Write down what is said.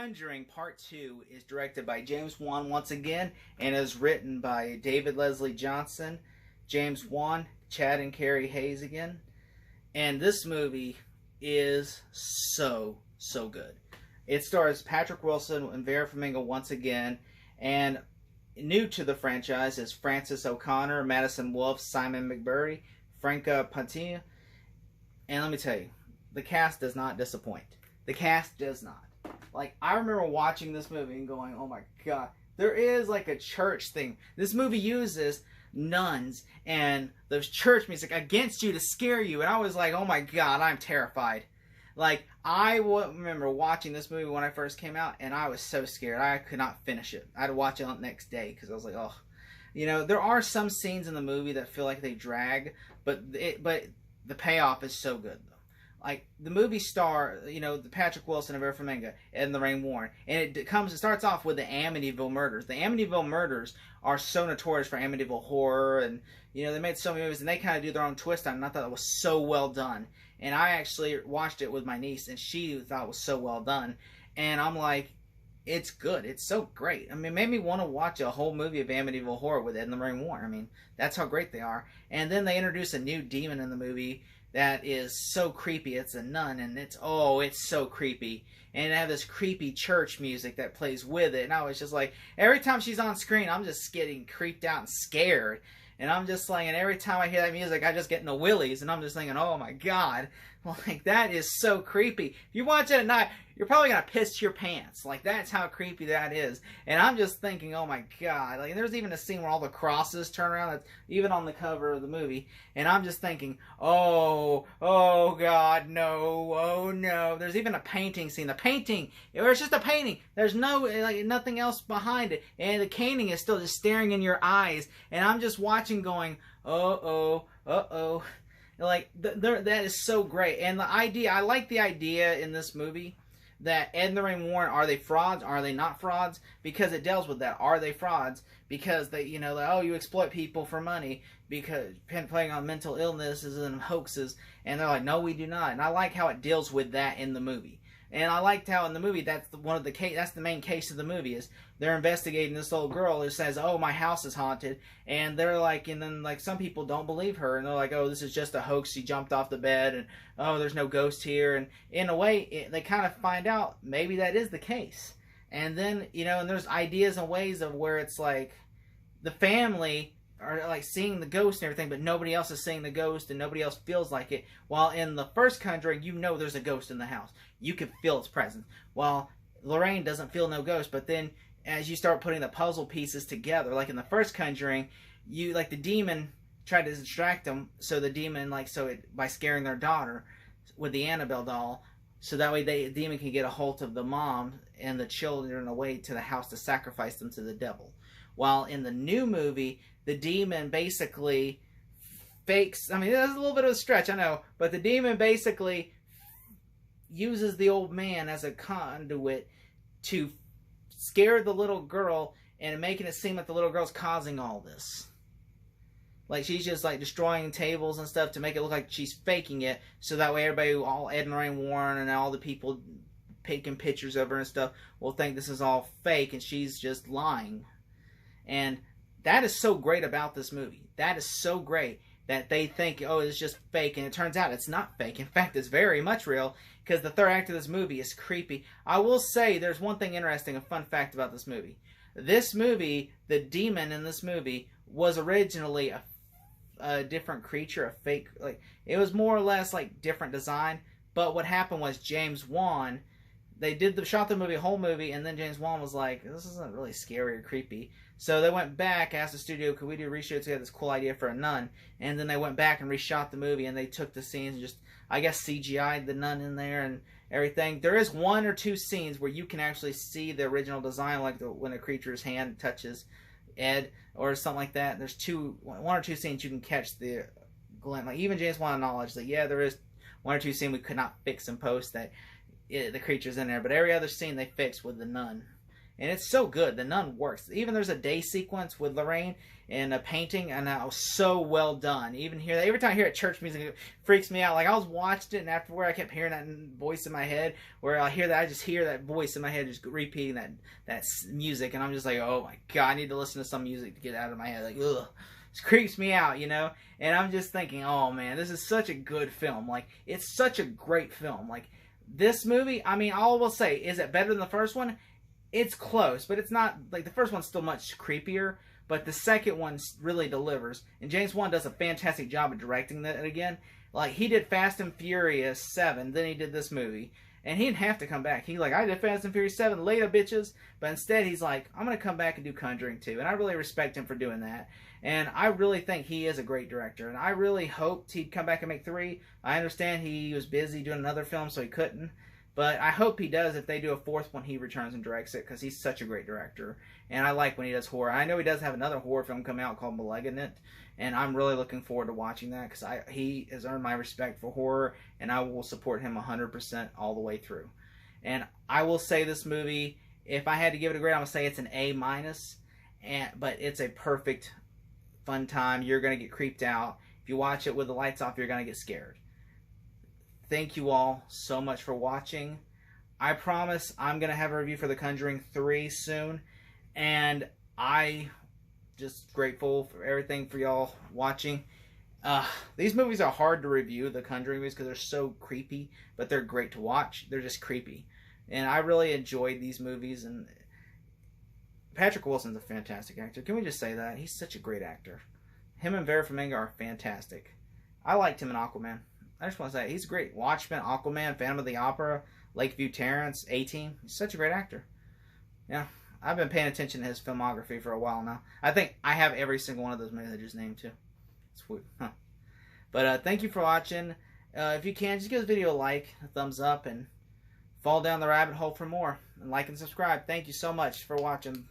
Conjuring Part 2 is directed by James Wan once again and is written by David Leslie Johnson, James Wan, Chad and Carrie Hayes again. And this movie is so good. It stars Patrick Wilson and Vera Farmiga once again, and new to the franchise is Frances O'Connor, Madison Wolfe, Simon McBurry, Franca Pontina. And let me tell you, the cast does not disappoint. The cast does not. Like, I remember watching this movie and going, oh my god, there is like a church thing. This movie uses nuns and the church music against you to scare you, and I was like, oh my god, I'm terrified. Like, I remember watching this movie when I first came out, and I was so scared. I could not finish it. I had to watch it on the next day because I was like, oh. You know, there are some scenes in the movie that feel like they drag, but the payoff is so good, though. Like, the movie star, you know, the Patrick Wilson and Vera Farmiga and Lorraine Warren, and it starts off with the Amityville murders. The Amityville murders are so notorious for Amityville horror, and, you know, they made so many movies, and they kind of do their own twist on it, and I thought it was so well done. And I actually watched it with my niece, and she thought it was so well done. And I'm like, it's good. It's so great. I mean, it made me want to watch a whole movie of Amityville horror with Ed and Lorraine Warren. I mean, that's how great they are. And then they introduce a new demon in the movie that is so creepy. It's a nun, and it's so creepy. And they have this creepy church music that plays with it. And I was just like, every time she's on screen, I'm just getting creeped out and scared. And I'm just like, and every time I hear that music, I just get in the willies, and I'm just thinking, oh my god, like, that is so creepy. If you watch it at night, you're probably gonna piss your pants. Like, that's how creepy that is. And I'm just thinking, oh my god. Like, there's even a scene where all the crosses turn around, that's even on the cover of the movie. And I'm just thinking, oh god, no, oh no. There's even a painting scene. The painting, or it's just a painting. There's no, like, nothing else behind it. And the painting is still just staring in your eyes. And I'm just watching going, uh-oh. Like, that is so great. And the idea, I like the idea in this movie that Ed and Lorraine Warren, are they frauds? Are they not frauds? Because it deals with that. Are they frauds? Because they, you know, like, oh, you exploit people for money because playing on mental illnesses and hoaxes. And they're like, no, we do not. And I like how it deals with that in the movie. And I liked how in the movie that's that's the main case of the movie, is they're investigating this little girl who says, oh, my house is haunted. And they're like, and then like some people don't believe her, and they're like, oh, this is just a hoax, she jumped off the bed, and oh, there's no ghost here. And in a way, they kind of find out maybe that is the case. And then, you know, and there's ideas and ways of where it's like the family are like seeing the ghost and everything, but nobody else is seeing the ghost and nobody else feels like it. While in the first Conjuring, you know there's a ghost in the house. You can feel its presence. While Lorraine doesn't feel no ghost, but then as you start putting the puzzle pieces together, like in the first Conjuring, you, like, the demon tried to distract them, so the demon, like, by scaring their daughter with the Annabelle doll, so that way the demon can get a hold of the mom and the children away to the house to sacrifice them to the devil. While in the new movie, the demon basically fakes, I mean, that's a little bit of a stretch, I know, but the demon basically uses the old man as a conduit to scare the little girl and making it seem like the little girl's causing all this. Like, she's just, like, destroying tables and stuff to make it look like she's faking it, so that way everybody, all Ed and Lorraine Warren and all the people taking pictures of her and stuff, will think this is all fake and she's just lying. And that is so great about this movie. That is so great that they think, oh, it's just fake, and it turns out it's not fake. In fact, it's very much real, because the third act of this movie is creepy. I will say there's one thing interesting, a fun fact about this movie. This movie, the demon in this movie, was originally a different creature, a fake, like, it was more or less like different design, but what happened was James Wan, they shot the whole movie, and then James Wan was like, this isn't really scary or creepy. So they went back, asked the studio, could we do reshoots? We had this cool idea for a nun. And then they went back and reshot the movie, and they took the scenes and just, I guess, CGI'd the nun in there and everything. There is one or two scenes where you can actually see the original design, like when a creature's hand touches Ed or something like that. There's one or two scenes you can catch the glint. Like, even James Wan acknowledged that, yeah, there is one or two scenes we could not fix in post that the creature's in there. But every other scene they fixed with the nun. and it's so good. The Nun works. Even there's a day sequence with Lorraine in a painting, and that was so well done. Even here, every time I hear it, church music, it freaks me out. Like I was watching it, and afterward, I kept hearing that voice in my head. Where I hear that, I just hear that voice in my head just repeating that music, and I'm just like, oh my god, I need to listen to some music to get out of my head. Like, ugh, it creeps me out, you know. And I'm just thinking, oh man, this is such a good film. Like it's such a great film. Like this movie, I mean, all I will say is it better than the first one? It's close, but it's not like the first one's still much creepier. But the second one really delivers. And James Wan does a fantastic job of directing that again. Like, he did Fast and Furious 7, then he did this movie. And he didn't have to come back. He's like, I did Fast and Furious 7, later, bitches. But instead, he's like, I'm going to come back and do Conjuring 2. And I really respect him for doing that. And I really think he is a great director. And I really hoped he'd come back and make 3. I understand he was busy doing another film, so he couldn't. But I hope he does. If they do a 4th one, he returns and directs it, because he's such a great director. And I like when he does horror. I know he does have another horror film coming out called *Malignant*, and I'm really looking forward to watching that, because he has earned my respect for horror, and I will support him 100% all the way through. And I will say this movie, if I had to give it a grade, I'm going to say it's an A-, but it's a perfect, fun time. You're going to get creeped out. If you watch it with the lights off, you're going to get scared. Thank you all so much for watching. I promise I'm going to have a review for The Conjuring 3 soon. And I just grateful for everything for y'all watching. These movies are hard to review, the Conjuring movies, because they're so creepy. But they're great to watch. They're just creepy. And I really enjoyed these movies. And Patrick Wilson's a fantastic actor. Can we just say that? He's such a great actor. Him and Vera Farmiga are fantastic. I liked him in Aquaman. I just want to say, he's great. Watchmen, Aquaman, Phantom of the Opera, Lakeview Terrace, A-Team. He's such a great actor. Yeah, I've been paying attention to his filmography for a while now. I think I have every single one of those movies I just named, too. It's weird, huh? But thank you for watching. If you can, just give this video a like, a thumbs up, and fall down the rabbit hole for more. And like and subscribe. Thank you so much for watching.